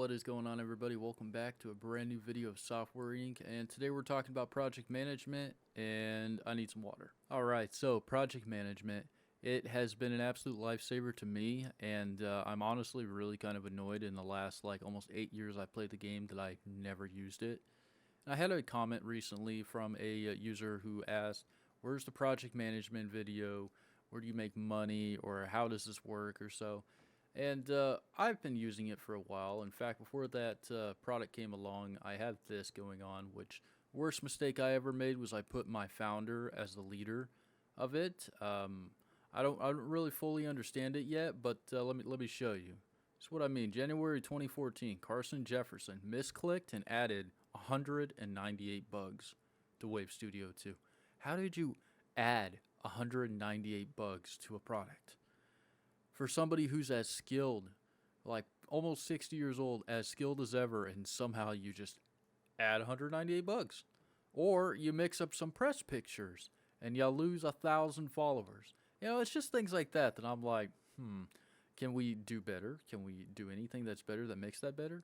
What is going on, everybody? Welcome back to a brand new video of Software Inc. And today we're talking about project management, and I need some water. Alright, so project management. It has been an absolute lifesaver to me, and I'm honestly really kind of annoyed in the last almost 8 years I played the game that I never used it. And I had a comment recently from a user who asked, where's the project management video? Where do you make money? Or how does this work? Or so. And I've been using it for a while. In fact, before that product came along, I had this going on, which worst mistake I ever made was I put my founder as the leader of it. I don't really fully understand it yet, but let me show you. That's what I mean. January 2014, Carson Jefferson misclicked and added 198 bugs to Wave Studio 2. How did you add 198 bugs to a product? For somebody who's as skilled, like almost 60 years old, as skilled as ever, and somehow you just add 198 bugs. Or you mix up some press pictures and you lose 1,000 followers. It's just things like that that I'm like, can we do better? Can we do anything that's better that makes that better?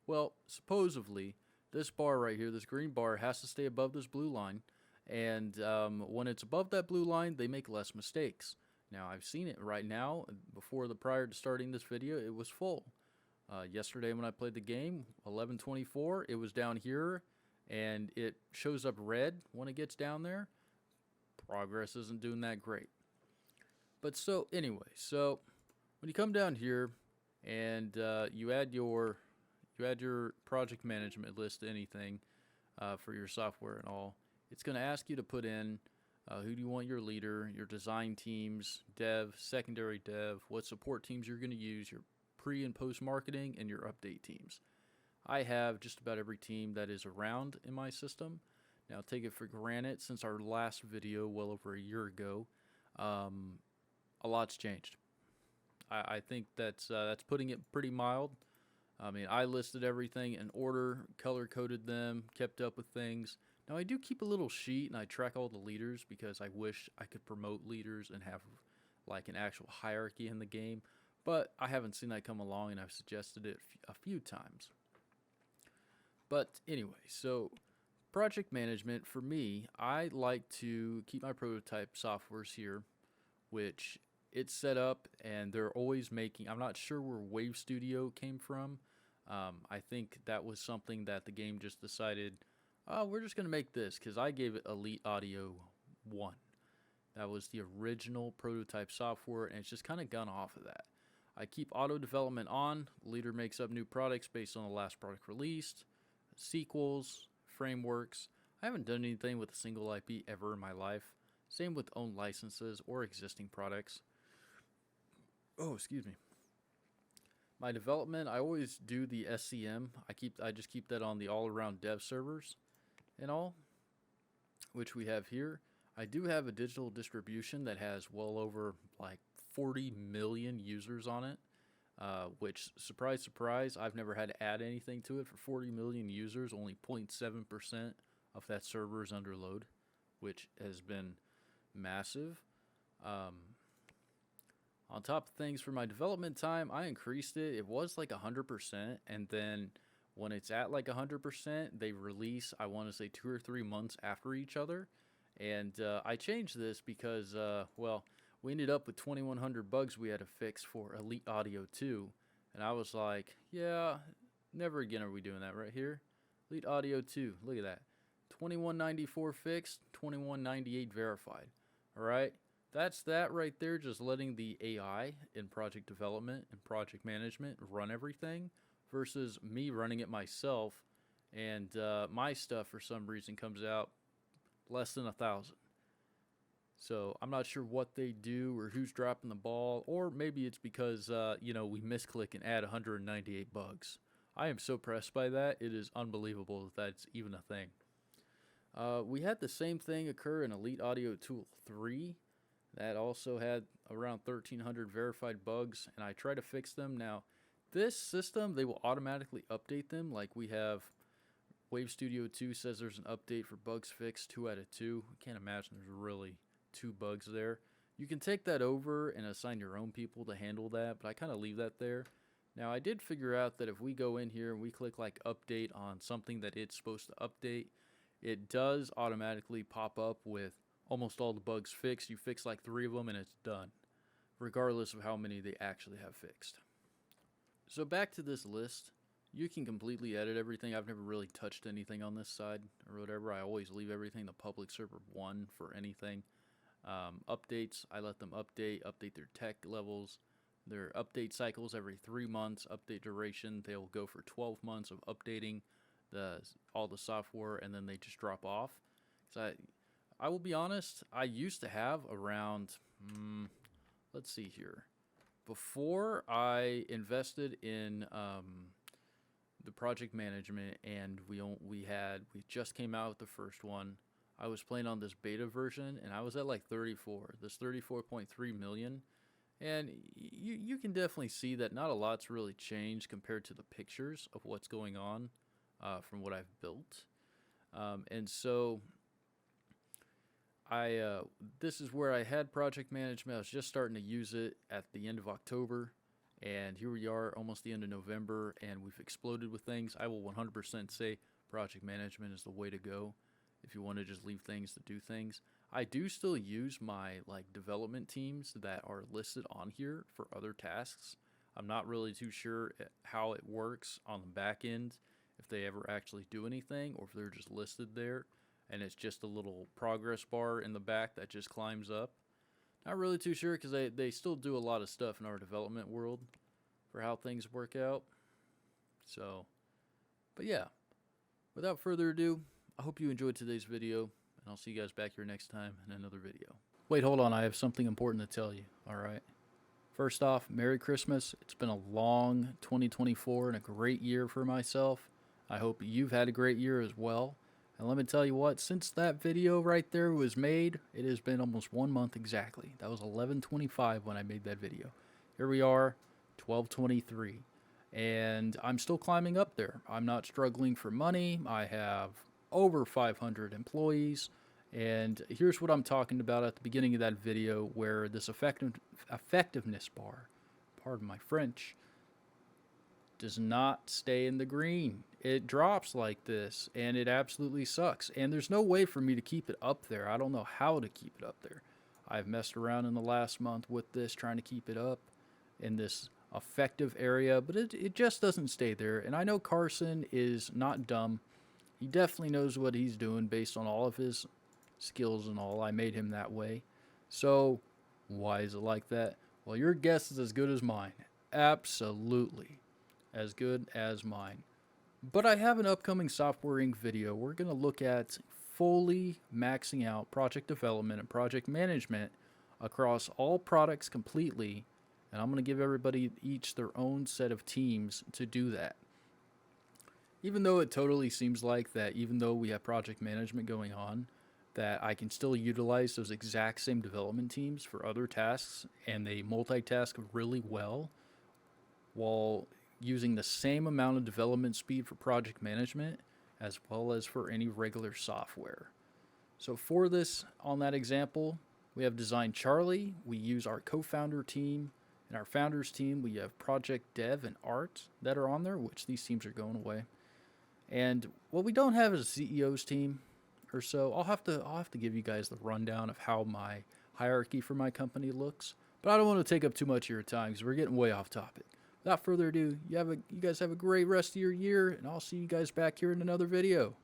Well, supposedly, this bar right here, this green bar, has to stay above this blue line. And when it's above that blue line, they make less mistakes. Now, I've seen it right now. Prior to starting this video, it was full. Yesterday when I played the game, 11:24, it was down here, and it shows up red when it gets down there. Progress isn't doing that great. But so, anyway, so when you come down here and you add your project management list to anything for your software and all, it's going to ask you to put in who do you want your leader, your design teams, dev, secondary dev, what support teams you're going to use, your pre and post marketing, and your update teams. I have just about every team that is around in my system. Now, take it for granted, since our last video well over a year ago, a lot's changed. I think that's putting it pretty mild. I mean, I listed everything in order, color-coded them, kept up with things. Now, I do keep a little sheet, and I track all the leaders because I wish I could promote leaders and have like an actual hierarchy in the game. But I haven't seen that come along, and I've suggested it a few times. But anyway, so project management, for me, I like to keep my prototype softwares here, which it's set up, and they're always making. I'm not sure where Wave Studio came from. I think that was something that the game just decided, oh, we're just going to make this, because I gave it Elite Audio 1. That was the original prototype software, and it's just kind of gone off of that. I keep auto development on. Leader makes up new products based on the last product released, sequels, frameworks. I haven't done anything with a single IP ever in my life. Same with owned licenses or existing products. Oh, excuse me. My development, I always do the SCM. I just keep that on the all-around dev servers and all, which we have here. I do have a digital distribution that has well over 40 million users on it, which, surprise, surprise, I've never had to add anything to it. For 40 million users, only 0.7% of that server is under load, which has been massive. On top of things, for my development time, I increased it. It was 100%, and then when it's at 100%, they release, I want to say 2 or 3 months after each other. And I changed this because, we ended up with 2,100 bugs we had to fix for Elite Audio 2. And I was like, yeah, never again are we doing that right here. Elite Audio 2, look at that. 2194 fixed, 2198 verified. All right. That's that right there, just letting the AI in project development and project management run everything versus me running it myself, and my stuff for some reason comes out less than 1,000. So I'm not sure what they do or who's dropping the ball, or maybe it's because we misclick and add 198 bugs. I am so pressed by that. It is unbelievable that that's even a thing. We had the same thing occur in Elite Audio Tool 3. That also had around 1,300 verified bugs, and I try to fix them. Now, this system, they will automatically update them. Like we have Wave Studio 2 says there's an update for bugs fixed 2 out of 2. I can't imagine there's really 2 bugs there. You can take that over and assign your own people to handle that, but I kind of leave that there Now I did figure out that if we go in here and we click like update on something that it's supposed to update, it does automatically pop up with almost all the bugs fixed. You fix like 3 of them and it's done, regardless of how many they actually have fixed. So back to this list, you can completely edit everything. I've never really touched anything on this side or whatever. I always leave everything the public server 1 for anything. Updates, I let them update their tech levels, their update cycles every 3 months, update duration. They'll go for 12 months of updating all the software, and then they just drop off. So I will be honest, I used to have around, let's see here. Before I invested in the project management, and we just came out with the first one, I was playing on this beta version, and I was at like 34, this 34.3 million. And you can definitely see that not a lot's really changed compared to the pictures of what's going on from what I've built. And so this is where I had project management. I was just starting to use it at the end of October, and here we are almost the end of November, and we've exploded with things. I will 100% say project management is the way to go if you want to just leave things to do things. I do still use my like development teams that are listed on here for other tasks. I'm not really too sure how it works on the back end, if they ever actually do anything, or if they're just listed there and it's just a little progress bar in the back that just climbs up. Not really too sure, because they still do a lot of stuff in our development world for how things work out. So, but yeah, without further ado, I hope you enjoyed today's video, and I'll see you guys back here next time in another video. Wait, hold on, I have something important to tell you, alright? First off, Merry Christmas. It's been a long 2024 and a great year for myself. I hope you've had a great year as well. And let me tell you what, since that video right there was made, it has been almost 1 month exactly. That was 11/25 when I made that video. Here we are, 12/23. And I'm still climbing up there. I'm not struggling for money. I have over 500 employees. And here's what I'm talking about at the beginning of that video, where this effectiveness bar, pardon my French, does not stay in the green. It drops like this, and it absolutely sucks. And there's no way for me to keep it up there. I don't know how to keep it up there. I've messed around in the last month with this, trying to keep it up in this effective area, but it just doesn't stay there. And I know Carson is not dumb. He definitely knows what he's doing based on all of his skills and all. I made him that way. So why is it like that? Well, your guess is as good as mine. Absolutely as good as mine. But I have an upcoming Software Inc. video. We're going to look at fully maxing out project development and project management across all products completely, and I'm going to give everybody each their own set of teams to do that. Even though it totally seems like that, even though we have project management going on, that I can still utilize those exact same development teams for other tasks, and they multitask really well while using the same amount of development speed for project management as well as for any regular software. So for this, on that example, we have Design Charlie. We use our co-founder team. In our founders team, we have project dev and art that are on there, which these teams are going away. And what we don't have is a CEO's team or so. I'll have to give you guys the rundown of how my hierarchy for my company looks. But I don't want to take up too much of your time because we're getting way off topic. Without further ado, you guys have a great rest of your year, and I'll see you guys back here in another video.